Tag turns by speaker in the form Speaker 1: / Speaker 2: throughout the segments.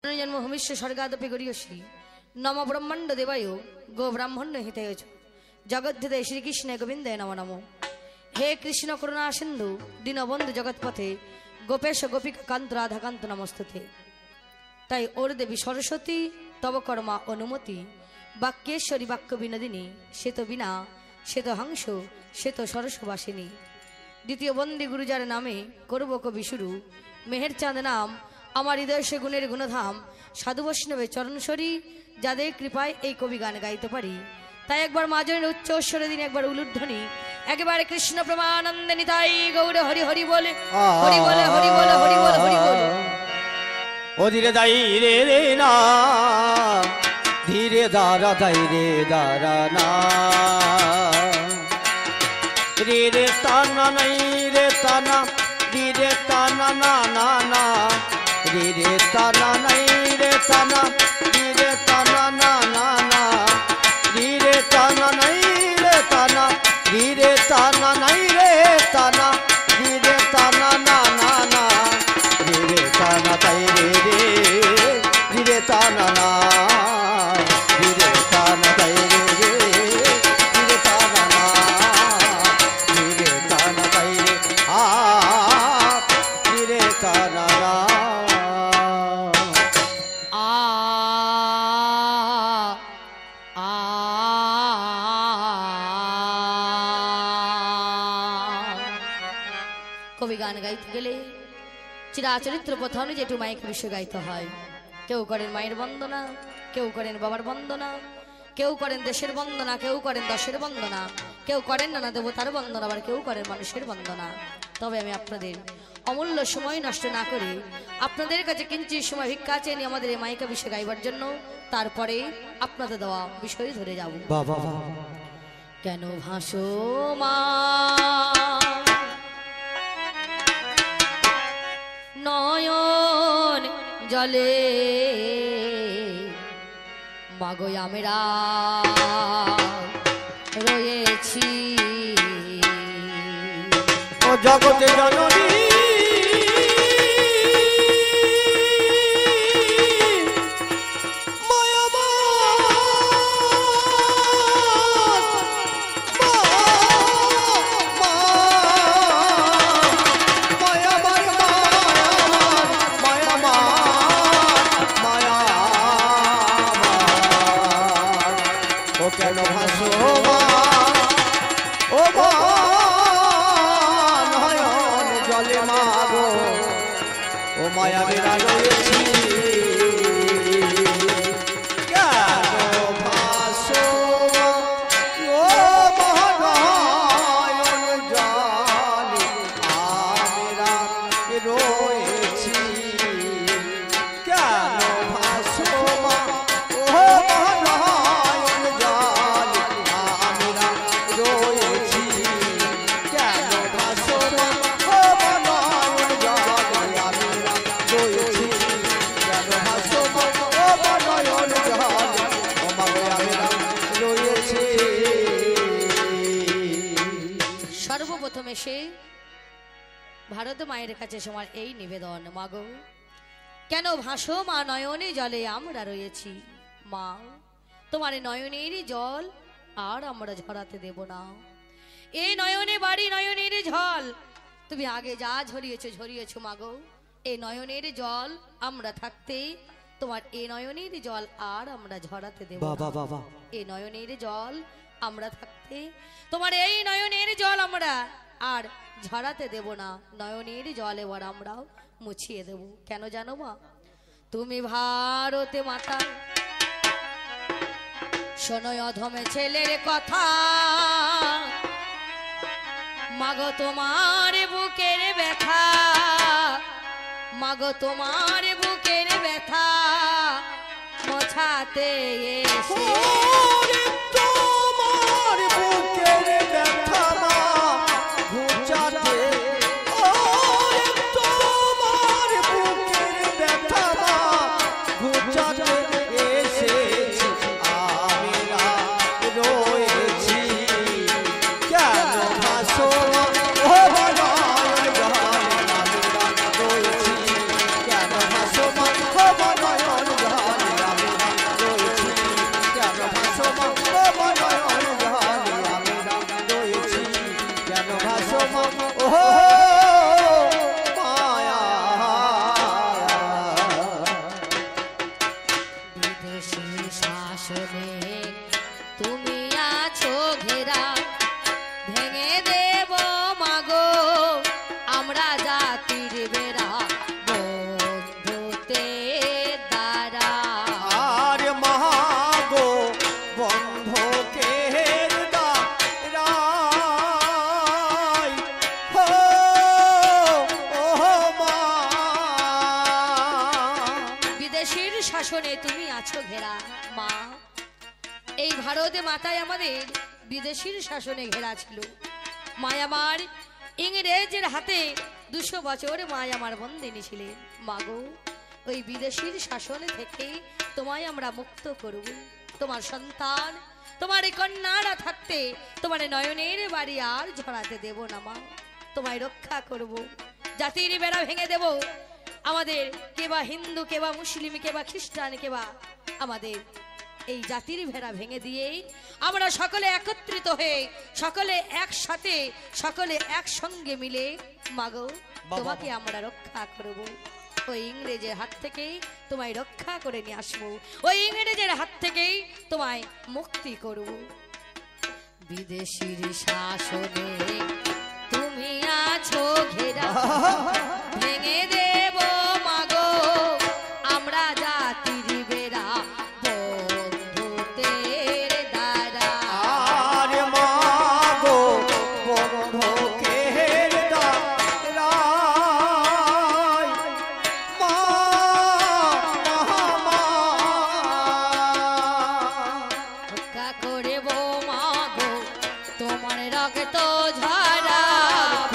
Speaker 1: जन्म भूमिश्व स्वर्गादपि गरीयसी नम ब्रह्मांड देवाय गो ब्राह्मण्य हिताय जगद्धिते श्रीकृष्ण गोविंदे नमो नमो। हे कृष्ण करुणा सिंधु दीनबंधु जगतपथे गोपेश गोपिका कांत राधाकांत नमस्तुते। ताई ओर देवी सरस्वती तब कर्मा अनुमति वाक्येश्वरी वाक्य विनोदिनी से तो बिना से तो हंस से तो सरस्ववासिनी। द्वितीय बंदी गुरुजार नामे करब कवि शुरू मेहर चाँद नाम আমার হৃদয় সে গুণের গুণধাম সাধু বৈষ্ণবের চরণসরি যাদের কৃপায় এই কবি গান গাইতে পারি। তাই একবার মাজনের উচ্চ স্বরে দিন একবার উলুধ্বনি একেবারে কৃষ্ণ প্রেমানন্দে নিতাই গৌর হরি হরি বলে হরি বলে হরি বলে হরি বলে হরি বলে।
Speaker 2: ও ধীরে দাই রে রে না ধীরে দারা দাই রে দারা না রে রে তানা নাই রে তানা রে তানা না না না রে রে তানা নাই রে তানা রে তানা না না না রে তানা নাই রে তানা রে তানা নাই রে তানা রে তানা না না না রে তানা তাই রে রে রে তানা না রে তানা তাই রে রে তানা না রে তানা তাই রে রে তানা না।
Speaker 1: কবি গান গাইতে গেলে চিরাচরিত্র প্রথা অনুযায়ী একটু মাইক বিষয় গাইতে হয়। কেউ করেন মায়ের বন্দনা, কেউ করেন বাবার বন্দনা, কেউ করেন দেশের বন্দনা, কেউ করেন দশের বন্দনা, কেউ করেন নানা দেবতার বন্দনা, আবার কেউ করেন মানুষের বন্দনা। তবে আমি আপনাদের অমূল্য সময় নষ্ট না করে আপনাদের কাছে কিঞ্চিত সময় ভিক্ষা চেয়ে নিয়ে আমাদের এই মাইকা বিষয় গাইবার জন্য তারপরে আপনাদের দেওয়া বিষয় ধরে যাব। কেন ভাসো মা নয়ন জলে মাগো আমরা রয়েছি
Speaker 2: ও জগতে জননী মায়া মেরা রয়েছি
Speaker 1: সে ভারত মায়ের কাছে সবার এই নিবেদন মাগো কেন ভাসো মা নয়নে জলে আমরা রয়েছি। মা তোমার নয়নের জল আর আমরা ঝরাতে দেব না। এই নয়নে বাড়ি নয়নের জল তুমি আগে যা ঝরিয়েছো মাগো এই নয়নের জল আমরা থাকতে তোমার এই নয়নের জল আর আমরা ঝরাতে দেব না। এই নয়নের জল আমরা থাকতে তোমার এই নয়নের জল আমরা আর ঝরাতে দেব না। নয়নের জল এবার আমরাও মুছিয়ে দেব। কেন জানো মা তুমি ভারতে মাতা শোনো অধমে ছেলের কথা মাগো তোমার বুকের ব্যথা মাগো তোমার বুকের ব্যথা মোছাতে এসে
Speaker 2: কেন ভাসো মা
Speaker 1: বিদেশির শাসনে তুমি আছো ঘেরা মা। এই ভারতে মাতায় আমাদের বিদেশির শাসনে ঘেরা ছিল। মায় আমার ইংরেজের হাতে 200 বছর মায় আমার বন্দিনী ছিলেন। মাগো ওই বিদেশির শাসন থেকে তোমায় আমরা মুক্ত করব। তোমার সন্তান তোমার এই কন্যারা থাকতে তোমার নয়নের বাড়ি আর ঝরাতে দেব না মা। তোমায় রক্ষা করব, জাতির বেড়া ভেঙে দেব। আমাদের কেবা হিন্দু, কেবা মুসলিম, কেবা খ্রিস্টান, কেবা আমাদের এই জাতির ভেড়া ভেঙে দিয়ে আমরা সকলে একত্রিত হয়ে সকলে একসাথে সকলে একসঙ্গে মিলে মাগো তোমাকে আমরা রক্ষা করব। ওই ইংরেজের হাত থেকে তোমায় রক্ষা করে নিয়ে আসবো, ওই ইংরেজের হাত থেকে তোমায় মুক্তি করব। বিদেশির শাসনে তুমি আছো ঘেরা, ভেঙে দেব মাগো আমরা জাতির বেড়া বন্ধুদের দ্বারা।
Speaker 2: আরে মাগো বন্ধুকের দ্বারাই মা
Speaker 1: রক্ষা করব মাগো তোমার রক্ত ঝরা,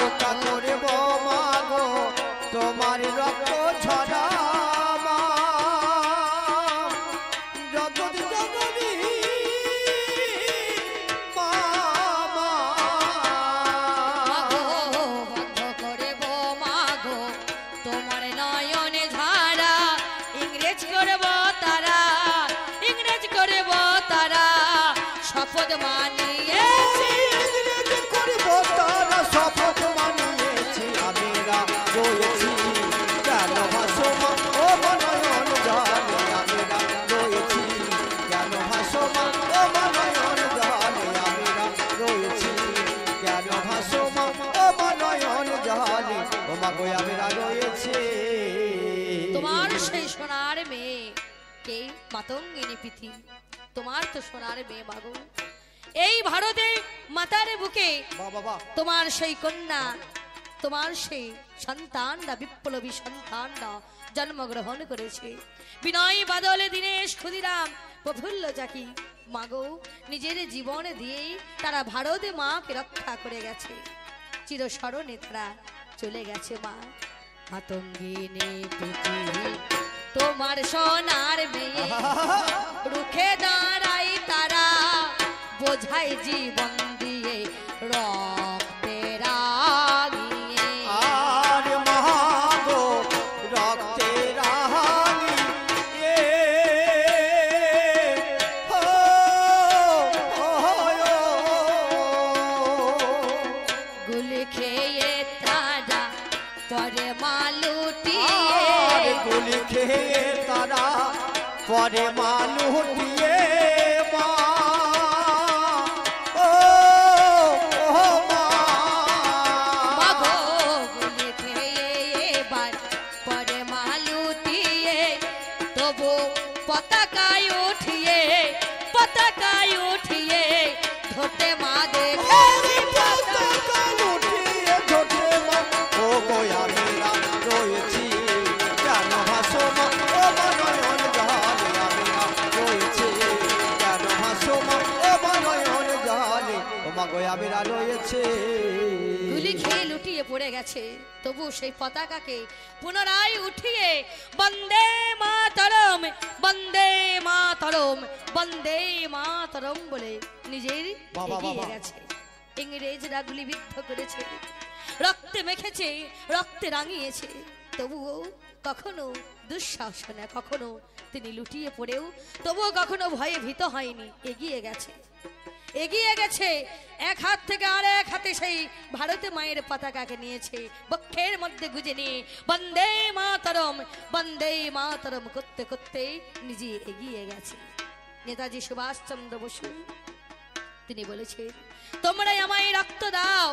Speaker 2: রক্ষা করব মাগো তোমার রক্ত ঝরা মা। জগৎ জননী মা মা।
Speaker 1: মাগো বন্ধ করব মাগো তোমার নয়নে ঝাড়া, ইংরেজ করব তারা, ইংরেজ করব তারা শপথ মানিয়েছি।
Speaker 2: ইংরেজ করব তারা শপথ মানিয়েছি, আমিরা রয়েছি কেন ভাসো মা ও মনয়ন জানে। আমিরা রয়েছি কেন ভাসো মা ও মনয়ন জানে। আমিরা রয়েছি কেন ভাসো মা ও মনয়ন জানে। ও মা গো আমিরা রয়েছে।
Speaker 1: তোমার সেই সোনার মেয়ে কে মাতঙ্গিনী পিথি, তোমার তো সোনার মেয়ে মাগো। এই ভারতে মাতার বুকে
Speaker 2: বাবা
Speaker 1: তোমার সেই কন্যা, তোমার সেই সন্তানরা, বিপ্লবী সন্তানরা জন্মগ্রহণ করেছে। বিনয়, বাদল, দীনেশ, ক্ষুদিরাম, প্রফুল্ল জাকি মাগো নিজের জীবন দিয়ে তারা ভারতে মাকে রক্ষা করে গেছে। চিরস্মরণে তারা চলে গেছে মা। মাতঙ্গিনী প্রীতি তোমার সোনার মেয়ে, রুখে দাঁড়াই তারা বোঝাই জীবন দিয়ে রক্তের আগিয়ে।
Speaker 2: আর মাগো রক্তে রাঙি এ হো
Speaker 1: গুলি খেয়ে তারা পরে মালুটি,
Speaker 2: গুলি খেয়ে তারা পরে মালু দিয়ে মা ও মা।
Speaker 1: মাগো গুলি খেয়ে এবার পরে মালুটিয়ে, তবু পতাকায় উঠিয়ে, পতাকায় উঠিয়ে ধরতে মা দেখে
Speaker 2: পতাকা উঠিয়ে ঝোটে মা ও গো আমিরা রয়েছি কেন ভাসো মা ও মনয়ন জানে। আমিরা রয়েছি কেন ভাসো মা ও মনয়ন জানে। ও মা গো আমিরা রয়েছে।
Speaker 1: গুলি খেয়ে লুটিয়ে পড়ে গেছে, তবু সেই পতাকাকে পুনরায় উঠিয়ে বন্দে মাতরম, বন্দে মাতরম, বন্দে মাতরম বলে নিজের
Speaker 2: বাবা,
Speaker 1: এগিয়ে
Speaker 2: বাবা।
Speaker 1: গেছে। ইংরেজরা গুলিবিদ্ধ করেছে, রক্তে মেখেছে, রক্তে রাঙিয়েছে, তবুও কখনো দুঃশাসনে, কখনো তিনি লুটিয়ে পড়েও তবুও কখনো ভয়ে ভীত হয়নি, এগিয়ে গেছে, এগিয়ে গেছে। এক হাত থেকে আর এক হাতে সেই ভারতে মায়ের পতাকাকে নিয়েছে, বক্ষের মধ্যে গুজে নিয়ে বন্দে মাতরম, বন্দে মাতরম করতে করতে নিজে এগিয়ে গেছে। নেতাজি সুভাষচন্দ্র বসু তিনি বলেছেন, তোমরাই আমায় রক্ত দাও,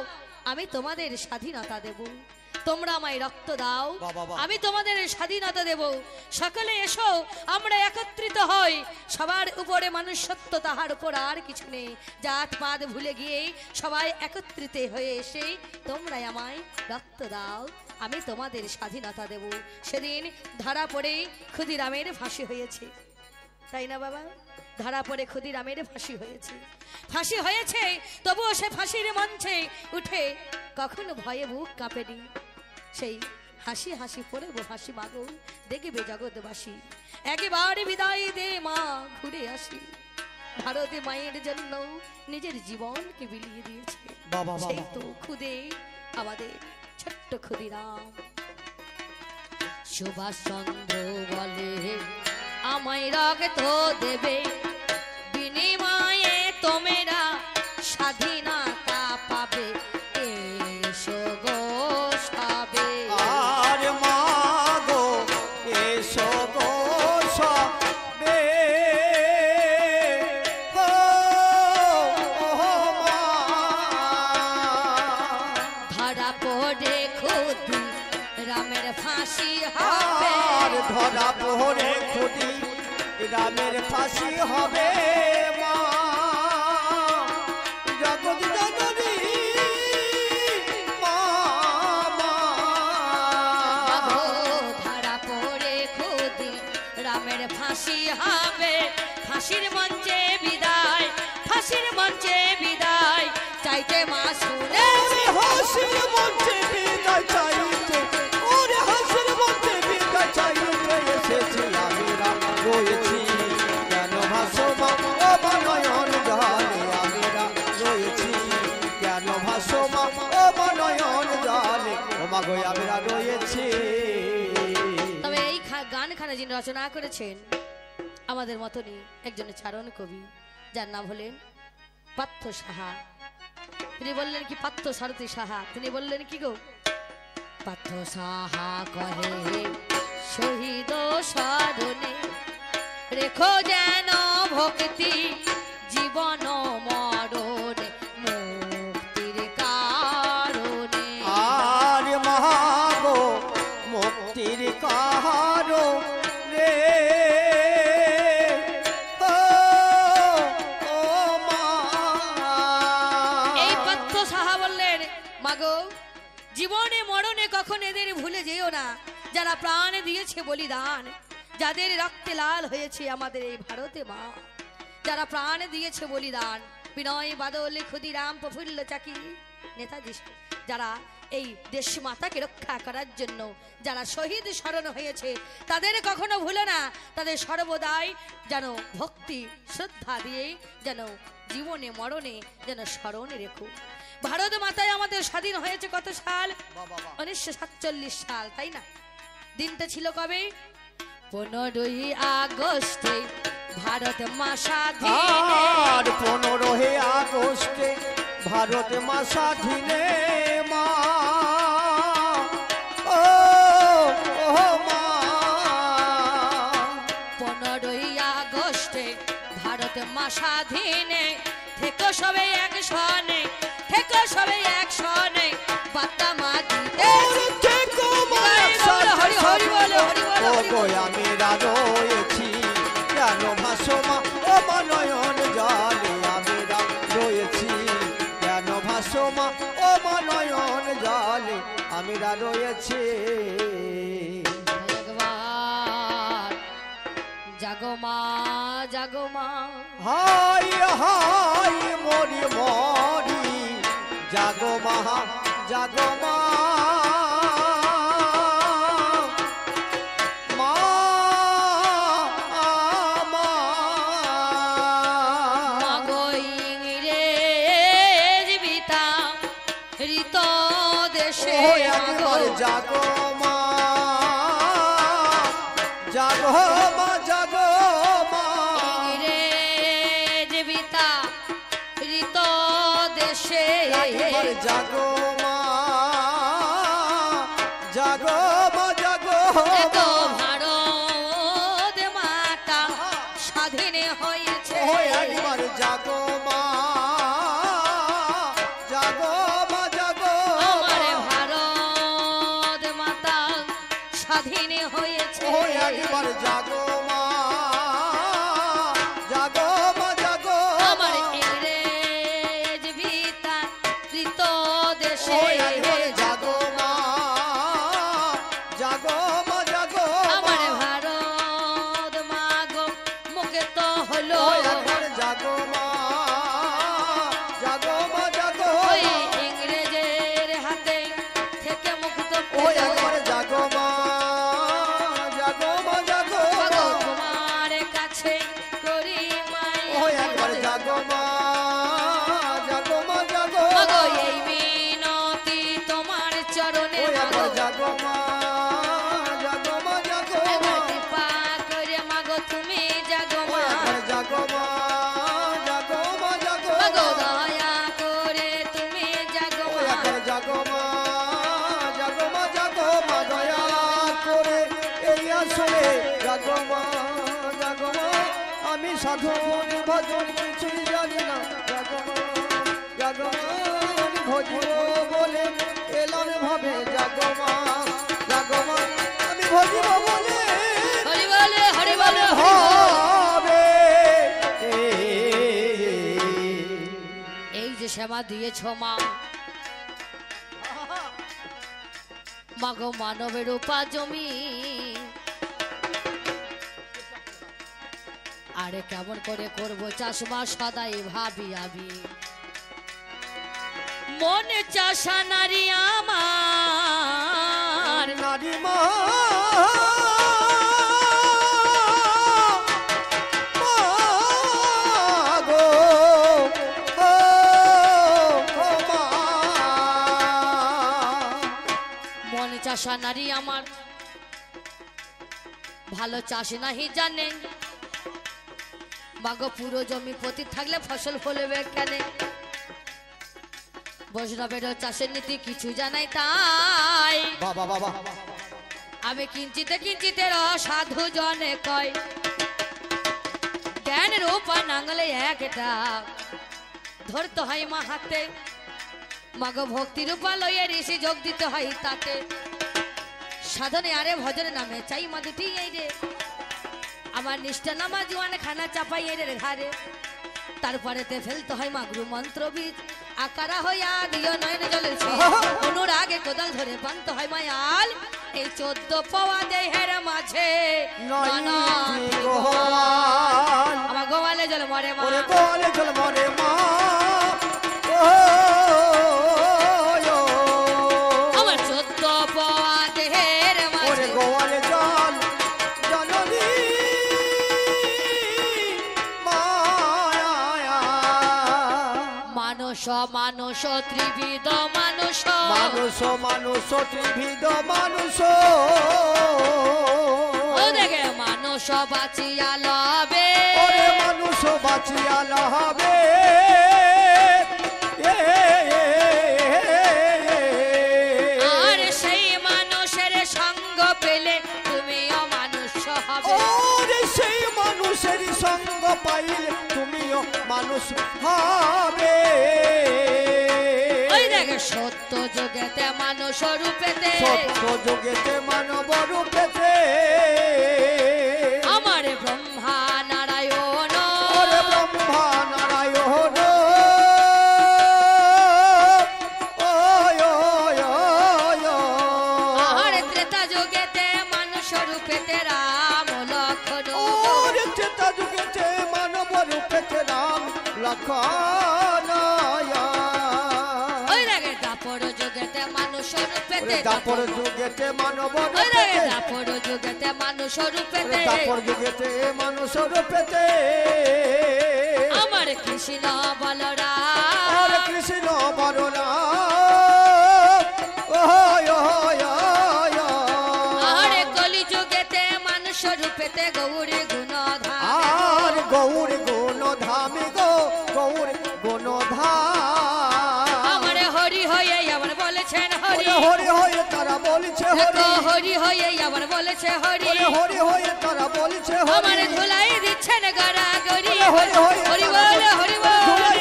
Speaker 1: আমি তোমাদের স্বাধীনতা দেব। তোমরা আমায় রক্ত দাও, আমি তোমাদের স্বাধীনতা দেব। সকলে এসো, আমরা একত্রিত হই। সবার উপরে মানুষত্ব, তাহার উপর আর কিছু নেই। জাত পাত ভুলে গিয়ে সবাই একত্রিত হয়ে এসে তোমরা আমায় রক্ত দাও, আমি তোমাদের স্বাধীনতা দেব। সেদিন ধরা পড়ে ক্ষুদিরামের ফাঁসি হয়েছে, তাই না বাবা? ধরা পড়ে ক্ষুদিরামের ফাঁসি হয়েছে, ফাঁসি হয়েছে, তবুও সে ফাঁসির মঞ্চে উঠে কখনো ভয়ে বুক কাঁপেনি। সেই হাসি হাসি পড়ব হাসি মাগো, দেখবে জগৎবাসী। একেবারে বিদায় দে মা, ঘুরে আসি। ভারতে মায়ের জন্য নিজের জীবনকে বিলিয়ে দিয়েছে, সেই তো খুদে আমাদের ছোট্ট ক্ষুদিরাম। সুভাষ চন্দ্র বলে আমায় রক্ত দেবে, বিনিময়ে তোমরা স্বাধীনতা পাবে। এসো গো সবে,
Speaker 2: আর মা গো এসো গো সবে, ও মা।
Speaker 1: ধরা পড়ে খুদি রামের ফাঁসি হবে,
Speaker 2: আর ধরা পড়ে খুদি রামের ফাঁসি হবে মা। জগৎ জননী মা, মা।
Speaker 1: ধরা পড়ে খুদি রামের ফাঁসি হবে। ফাঁসির মঞ্চে বিদায়, ফাঁসির মঞ্চে বিদায় চাইতে মা শুনে।
Speaker 2: হাসির মঞ্চে বিদায় চাইতে, ওরে হাসির মঞ্চে বিদায় চাইতে এসেছি আমিরা রয়েছি কেন ভাসমান ও বনয়ন জলে। আমিরা রয়েছি কেন ভাসমান ও বনয়ন জলে, ও মা গো আমিরা রয়েছি।
Speaker 1: তবে এই গানখানা যিনি রচনা করেছেন আমাদের মতনই একজন চারণ কবি, যার নাম হলেন পার্থ সাহা। তিনি বললেন কি, পার্থ সারথী সাহা, তিনি বললেন কি গো, পার্থ সাহা কহে শহীদ স্মরণে রেখো যেন ভক্তি জীবন মরণে মুক্তির কারণে।
Speaker 2: আর মহাগো মুক্তির কারণে, ও মা।
Speaker 1: এই পার্থ সাহা বললেন মাগো, জীবনে মরণে কখন এদের ভুলে যেও না, যারা প্রাণ দিয়েছে বলিদান, যাদের রক্তে লাল হয়েছে আমাদের এই ভারতে মা, যারা প্রাণ দিয়েছে বলিদান। বিনয় বাদল, ক্ষুদিরাম, প্রফুল্ল চাকি, নেতাজি, যারা এই দেশ মাতাকে রক্ষা করার জন্য যারা শহীদ স্মরণ হয়েছে, তাদের কখনো ভুলে না। তাদের সর্বদাই যেন ভক্তি শ্রদ্ধা দিয়ে যেন জীবনে মরণে যেন স্মরণে রেখো। ভারত মাতায় আমাদের স্বাধীন হয়েছে কত সাল? 1947 সাল, তাই না? দিনটা ছিল কবে? 15ই আগস্টে ভারত মা স্বাধীন।
Speaker 2: আর 15 আগস্টে ভারত মা স্বাধীনে মা, ও মা।
Speaker 1: 15ই আগস্টে ভারত মা স্বাধীনে, থেকো সবে এক সনে, থেকো সবে এক সনে, বার্তা মা দিতে। হরি হরি বলো, হরি বলো, হরি বলো।
Speaker 2: আমিরা রয়েছি কেন ভাসমা ও মনয়ন জলে। আমিরা রয়েছি কেন ভাসমা ও মনয়ন জলে। আমিরা রয়েছি।
Speaker 1: একবার জাগো মা, জাগো মা,
Speaker 2: হাই হাই মরি মরি, জাগো মা, জাগো মা।
Speaker 1: মাগো ইংরেজ বিতা ঋত দেশে মাগো,
Speaker 2: জাগো মা, জাগো মা, জাগো মা।
Speaker 1: ইংরেজ বিতা ঋত দেশে
Speaker 2: জাগো মা, জাগো মা, জাগো
Speaker 1: এত
Speaker 2: মা।
Speaker 1: ভারত মাতা স্বাধীন হয়েছে।
Speaker 2: একবার জাগো মা, জাগো মা, জাগো
Speaker 1: আমার
Speaker 2: মা।
Speaker 1: ভারত মাতা স্বাধীন হয়েছে।
Speaker 2: একবার জাগো মা, জাগো মা, জাগো
Speaker 1: আমার
Speaker 2: মা।
Speaker 1: ইংরেজ বিতা ঋত দেশে
Speaker 2: একবার জাগো মা, সাধন ভজন কিছুই জানি না জাগমান ভজিব বলে এলাম ভাবে জাগমান জাগমান আমি ভজিব বলে
Speaker 1: হরি বলে হরি বলে
Speaker 2: হবে
Speaker 1: এই যে সেবা দিয়েছ মা মাগো মানবের উপা জমি আরে কেমন করে করবো চাষবাস সদাই ভাবি আমি মনে চাষা নারী আমার
Speaker 2: নারী মা গো
Speaker 1: মনে চাষা নারী আমার ভালো চাষ নাহি জানে মাগো পুরো জমি পতি থাকলে ফসল ফলবে কেন বৈষ্ণবের চাষের নীতি কিছু জানাই তাই
Speaker 2: বাবা বাবা
Speaker 1: আমি কিঞ্চিতে কিঞ্চিতের অসাধু জনে কয় জ্ঞান রূপা নাঙ্গলে একটা ধরতে হয় মা হাতে মাগো ভক্তি রূপা লইয়ে ঋষি যোগ দিতে হয় তাকে সাধনে আরে ভজনে নামে চাই মা দুটি এই রে আমার নিষ্ঠা নামা জোয়ান খানা চাপাই এর ঘাড়ে তারপরেতে ফেলতে হয় মাগরু মন্ত্র বীজ আকারা হইয়া দিও নয়ন জলের অনুরাগে কোদাল ধরে বানতে হয় মায়াল এই 14 পাওয়া দেহের মাঝে আমার গোয়ালে জল মরে মা
Speaker 2: গোয়ালে জল মরে মা
Speaker 1: আমার 14 পাওয়া দেহের মাঝে
Speaker 2: গোয়ালে জল জননী
Speaker 1: মানুষ মানুষ ত্রিবিধ মানুষ
Speaker 2: মানুষ মানুষ ত্রিবিধ মানুষ
Speaker 1: ও দেখে মানুষ বাঁচিয়া লবে
Speaker 2: মানুষ বাঁচিয়া লবে
Speaker 1: আর সেই মানুষের সঙ্গ পেলে তুমিও মানুষ হবে
Speaker 2: সেই মানুষের সঙ্গ পাইলে তুমিও মানুষ হবে
Speaker 1: ওই দেখে সত্য যুগেতে মানুষ রূপেতে
Speaker 2: সত্য যুগেতে মানব রূপেতে
Speaker 1: আমার ব্রহ্মা নারায়ণ
Speaker 2: ব্রহ্মা নারায়ণ
Speaker 1: আর ত্রেতা যুগেতে মানুষ রূপেতে রাম লক্ষণ
Speaker 2: ত্রেতা যুগেতে মানব রূপেতে রাম লক্ষণ
Speaker 1: ওই দেখে দাপর যুগেতে মানুষ রূপেতে
Speaker 2: দাপর যুগেতে মানব
Speaker 1: ওই দেখে
Speaker 2: রূপেতে
Speaker 1: দাপর যুগেতে মানুষ রূপেতে
Speaker 2: দাপর যুগেতে মানুষ রূপেতে
Speaker 1: আমার কৃষ্ণ বলরাম
Speaker 2: হরে কৃষ্ণ বলরাম
Speaker 1: আরে কলি যুগেতে মানুষ রূপেতে গৌরী গুণধাম
Speaker 2: আর গৌর গুণ ধামি গো গৌর গুণ ধাম
Speaker 1: আমার হরি হয়ে আমার বলেছেন হরি
Speaker 2: হরি হয়ে তারা বলছে হরি
Speaker 1: হরি হয়ে আমার বলেছে হরি
Speaker 2: হরি হয়ে তারা বলছে
Speaker 1: আমার
Speaker 2: হরি
Speaker 1: ধুলাই দিচ্ছেন গড়া গড়ি
Speaker 2: হরি হরি
Speaker 1: হরি বল হরি বল
Speaker 2: ধুলাই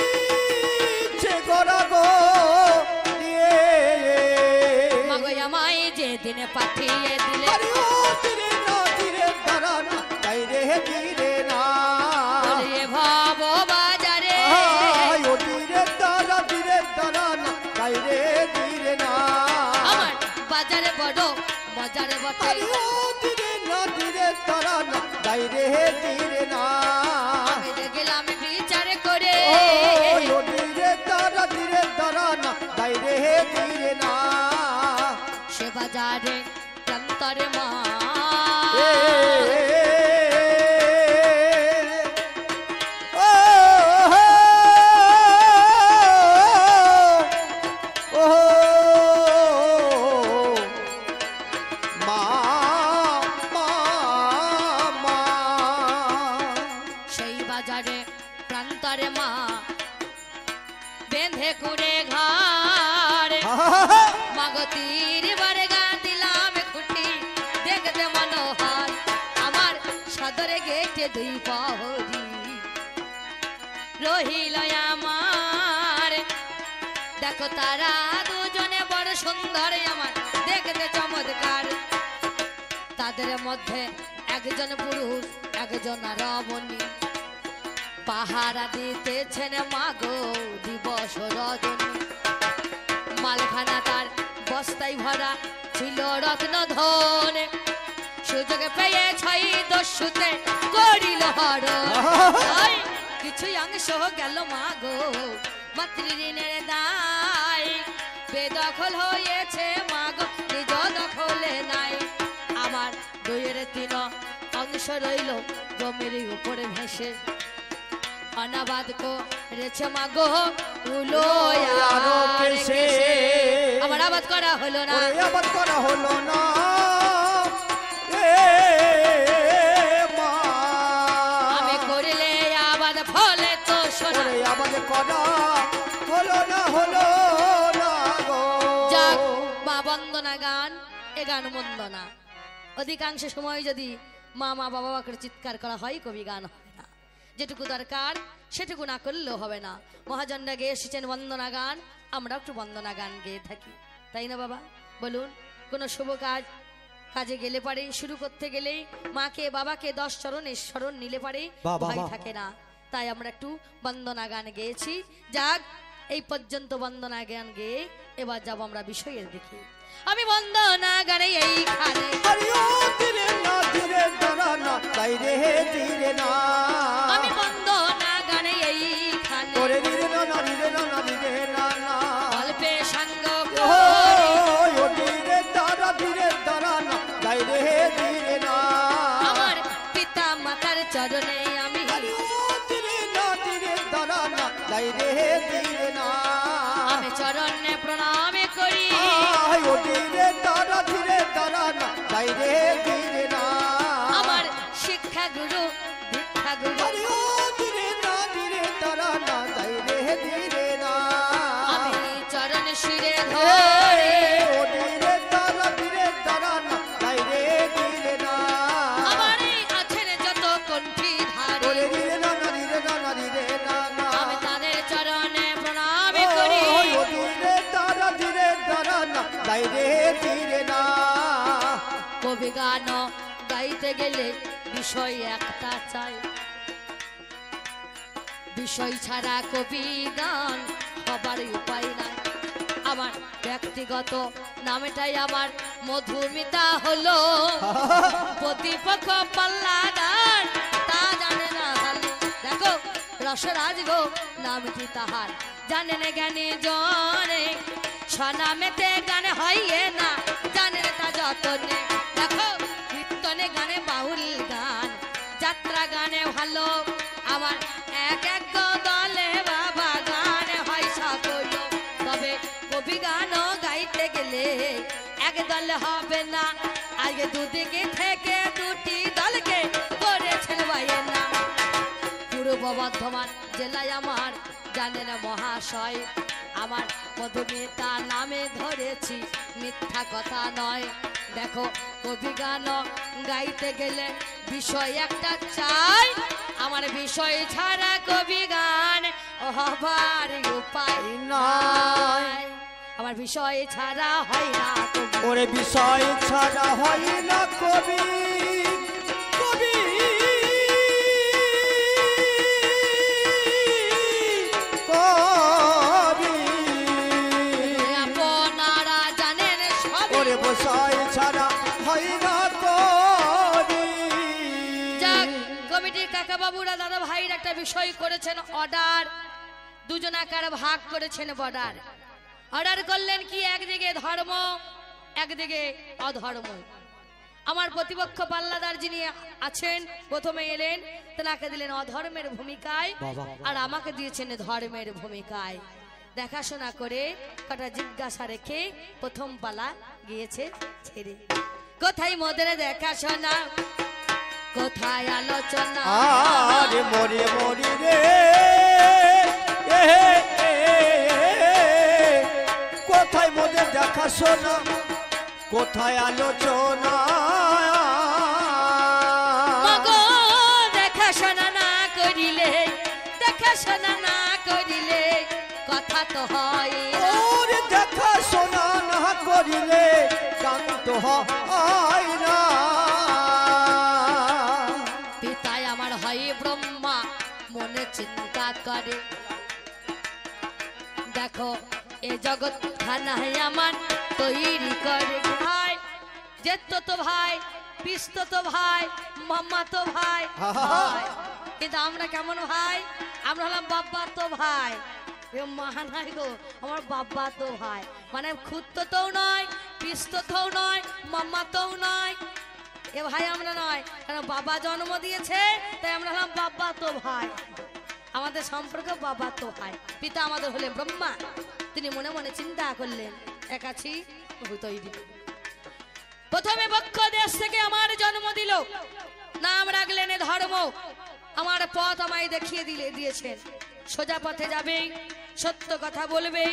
Speaker 2: দিচ্ছে গড়া গো দিয়ে
Speaker 1: মাগো আমায় যে দিনে পাঠিয়ে দিলে
Speaker 2: হরি ও তীরে না তীরে দাঁড়া না তাই রে তীরে না
Speaker 1: বলিয়ে ভব বাজারে
Speaker 2: আয় ও তীরে দাঁড়া না তাই রে তীরে না
Speaker 1: আমার বাজারে বড় বাজারে বটে
Speaker 2: হরি ও তীরে না তীরে দাঁড়া না তাই রে তীরে না
Speaker 1: আমি যে গেলাম বিচার করে
Speaker 2: ও তীরে দাঁড়া না তাই রে তীরে না
Speaker 1: সে বাজারে প্রান্তরে মা সেই বাজারে প্রান্তরে মা বেঁধে করে ঘর মাগতির বারে গা দিলাম খুঁটি দেখতে মনোহর আমার সদরে গেটে দুই প্রহরী রহিল আমার। দেখো তারা দুজনে বড় সুন্দর আমার দেখতে চমৎকার। তাদের মধ্যে একজন পুরুষ একজন রমণী পাহারা দিতেছেন মাগো দিবস রজনী। মালখানা তার বস্তায় ভরা ছিল রত্ন ধন, সুযোগ পেয়ে ছয় দস্যুতে করিল হরণ। কিছু অংশ গেল মাগো মাতৃঋণের দায়, বেদখল হয়েছে মাগো নিজ দখলে নাই। আমার দুইয়ের তিন অংশ রইল জমির উপরে ভেসে, অনাবাদ করেছে মাগো উলো
Speaker 2: আরো কেসে।
Speaker 1: আমার আবাদ করা হলো না,
Speaker 2: আবাদ করা হলো না মা।
Speaker 1: আমি করলে আবাদ ফলে তো শোনা,
Speaker 2: আবাদ করা হলো না গো।
Speaker 1: যাক মা বন্দনা গান, এ গান মন্দ না। অধিকাংশ সময় যদি মা বাবা করে চিৎকার করা হয় কবি গান হয় না। যেটুকু দরকার সেটুকু না করলেও হবে না। মহাজনরা গেয়ে এসেছেন বন্দনা গান, আমরা একটু বন্দনা গান গেয়ে থাকি, তাই না বাবা? বলুন, কোনো শুভ কাজে গেলে পারে, শুরু করতে গেলেই মাকে বাবাকে 10 চরণে স্মরণ নিলে পারে ভয় থাকে না। তাই আমরা একটু বন্দনা গান গেয়েছি। যাক, এই পর্যন্ত বন্দনা গান গেয়ে এবার যাবো আমরা বিষয়ের দিকে। আমি বন্দনা গানে এইখানে আমি বন্দনা গানে এইখানে অল্পে সঙ্গ আমার পিতা মাতার চরণে আমি আমি চরণে প্রণামে করি। আমার শিক্ষা গুরু দীক্ষা গুরু আমি চরণ শিরে ধরে আমার এই আছেন যত কণ্ঠী ধারে আমি তাদের চরণে প্রণামে করি। কবি গান গাইতে গেলে বিষয় একটা চাই, বিষয় ছাড়া কবি গান হবার উপায় নাই। আমার ব্যক্তিগত নামটাই আমার মধুমিতা হলো, প্রতিপক্ষ পাল্লাদার তা জানে না। দেখো রসরাজ গো নামটি তাহার জানেন জ্ঞানী জনে, স্বনামেতে গান হইয়ে না জানেন তা যতনে। দেখো কীর্তনে গানে বাউল গান, যাত্রা গানে ভালো আমার এক এক দলে বাবা গান হয় সকল। তবে কবি গান গাইতে গেলে এক দল হবে না, আগে দুদিকে থেকে দুটি দলকে করেছেন বায়না। পূর্ব বর্ধমান জেলায় আমার জানেন মহাশয়, আমার মধুমিতা নামে ধরেছি মিথ্যা কথা নয়। দেখো কবি গান গাইতে গেলে বিষয় একটা চাই, আমার বিষয় ছাড়া কবি গান হবার উপায় নাই। আমার বিষয় ছাড়া হয় না
Speaker 2: ওরে, বিষয় ছাড়া হয় না কবি।
Speaker 1: আপনারা জানেন সব
Speaker 2: বিষয় ছাড়া হয় না কবি।
Speaker 1: যাক, কমিটির কাকা বাবুরা দাদা ভাইয়ের একটা বিষয় করেছেন অর্ডার, দুজনাকার ভাগ করেছেন বর্ডার। অর্ডার করলেন কি, একদিকে ধর্ম একদিকে অধর্ম। আমার প্রতিপক্ষ পাল্লাদার যিনি আছেন প্রথমে এলেন, তেনাকে দিলেন অধর্মের ভূমিকায়, আর আমাকে দিয়েছেন ধর্মের ভূমিকায়। দেখাশোনা করে কটা জিজ্ঞাসা রেখে প্রথম পালা গিয়েছে ছেড়ে। কোথায় মোদের দেখাশোনা, কোথায় আলোচনা,
Speaker 2: আরে মরে মরি রে কোথায় মোদের দেখাশোনা, কোথায় আলোচনা।
Speaker 1: মাগো শোনা না করিলে কথা তো হয় না।
Speaker 2: ওরে দেখা শোনা না করিলে গান তো হয় না।
Speaker 1: পিতায় আমার হয় ব্রহ্মা মনে চিন্তা করে, দেখো এ জগৎ খানায় আমার তৈরি করে। ভাই যেত তো ভাই, পিস্ত তো ভাই, মাম্মা তো ভাই, ভাই। কিন্তু আমরা কেমন ভাই? আমরা হলাম বাবা তো ভাই। এ মা নাই গো, আমার বাবা তো ভাই, মানে খুদ তো নয়, পিস্ত তো নয়, মাম্মা তো নয়, এ ভাই আমরা নয়। কারণ বাবা জন্ম দিয়েছে, তাই আমরা হলাম বাবা তো ভাই। আমাদের সম্পর্ক বাবা তো ভাই। পিতা আমাদের হলেন ব্রহ্মা। তিনি মনে মনে চিন্তা করলেন, একাছি তৈরি। প্রথমে বক্ষ দেশ থেকে আমার জন্ম দিল, নাম রাখলেন এ ধর্ম। আমার পথ আমায় দেখিয়ে দিয়েছেন, সোজা পথে যাবে, সত্য কথা বলবে,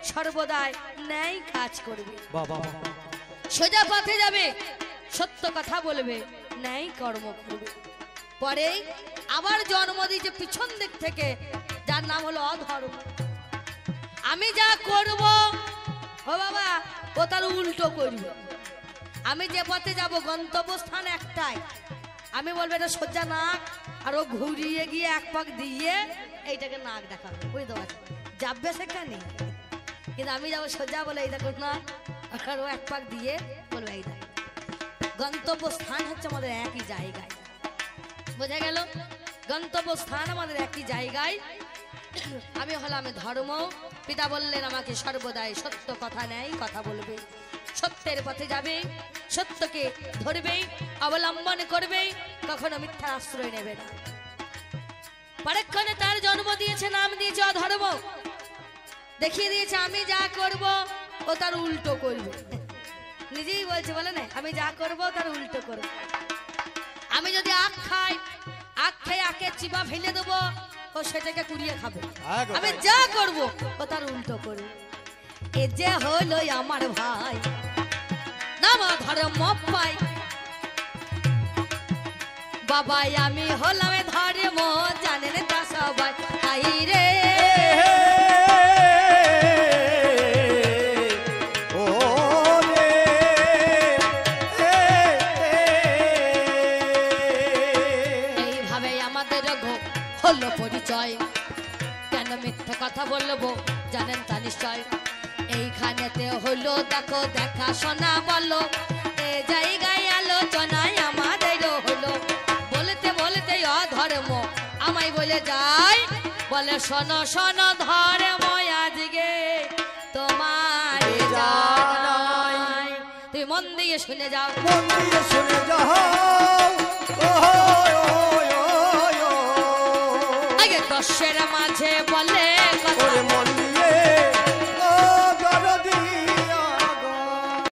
Speaker 1: সর্বদাই ন্যায় কাজ করবে। সোজা পথে যাবে, সত্য কথা বলবে, ন্যায় কর্ম করবে। পরে আবার জন্ম দিয়েছে পিছন দিক থেকে, যার নাম হলো অধর্ম। আমি যা করব ও বাবা ও তার উল্টো করবে। আমি যে পথে যাব গন্তব্যস্থান একটাই, আমি বলবো এটা সোজা নাক, আর ও ঘুরিয়ে গিয়ে এক পাক দিয়ে এইটাকে নাক দেখাবে, বুঝতে পারছি যাবে সেখানে। কিন্তু আমি যাবো সোজা, বলে এই দেখো না, আর ও এক পাক দিয়ে বলবে এই দেখ। গন্তব্যস্থান হচ্ছে আমাদের একই জায়গায়, বোঝা গেল? গন্তব্যস্থান আমাদের একই জায়গায়। আমি হলাম ধর্ম। পিতা বললেন আমাকে সর্বদাই সত্য কথা নেই কথা বলবে, সত্যের পথে যাবে, সত্যকে ধরবে, অবলম্বন করবে, কখনো মিথ্যার আশ্রয় নেবে না। পরক্ষণে তার জন্ম দিয়েছে, নাম দিয়েছে অধর্ম। দেখিয়ে দিয়েছে আমি যা করব ও তার উল্টো করবে। নিজেই বলছে, বলে না আমি যা করব তার উল্টো করব। আমি যদি আখ খাই, আখ খেয়ে আখে চিবা ফেলে দেবো, ও সেটাকে কুড়িয়ে খাবে। আমি যা করব ও তার উল্টো করবে। এ যে হলো আমার ভাই, নাম ধর্ম পাই। বাবাই আমি হলাম ধর্ম, জানেন তা সবাই। আই রে এইভাবে আমাদের হলো পরিচয়। কেন মিথ্যে কথা বলবো জানেন তা নিশ্চয়। এইখানেতে হলো দেখো দেখা শোনা বলো, এ জায়গায় আলোচনায় আমাদেরও হলো। বলতে বলতে অধর্ম আমায় বলে যায়, বলে শোনো শোনো ধর্ম আজকে তোমার জানাই। তুমি মন দিয়ে শুনে যাও,
Speaker 2: মন দিয়ে শুনে যাও।
Speaker 1: আগে দশের মাঝে বলে কথা।
Speaker 2: ওরে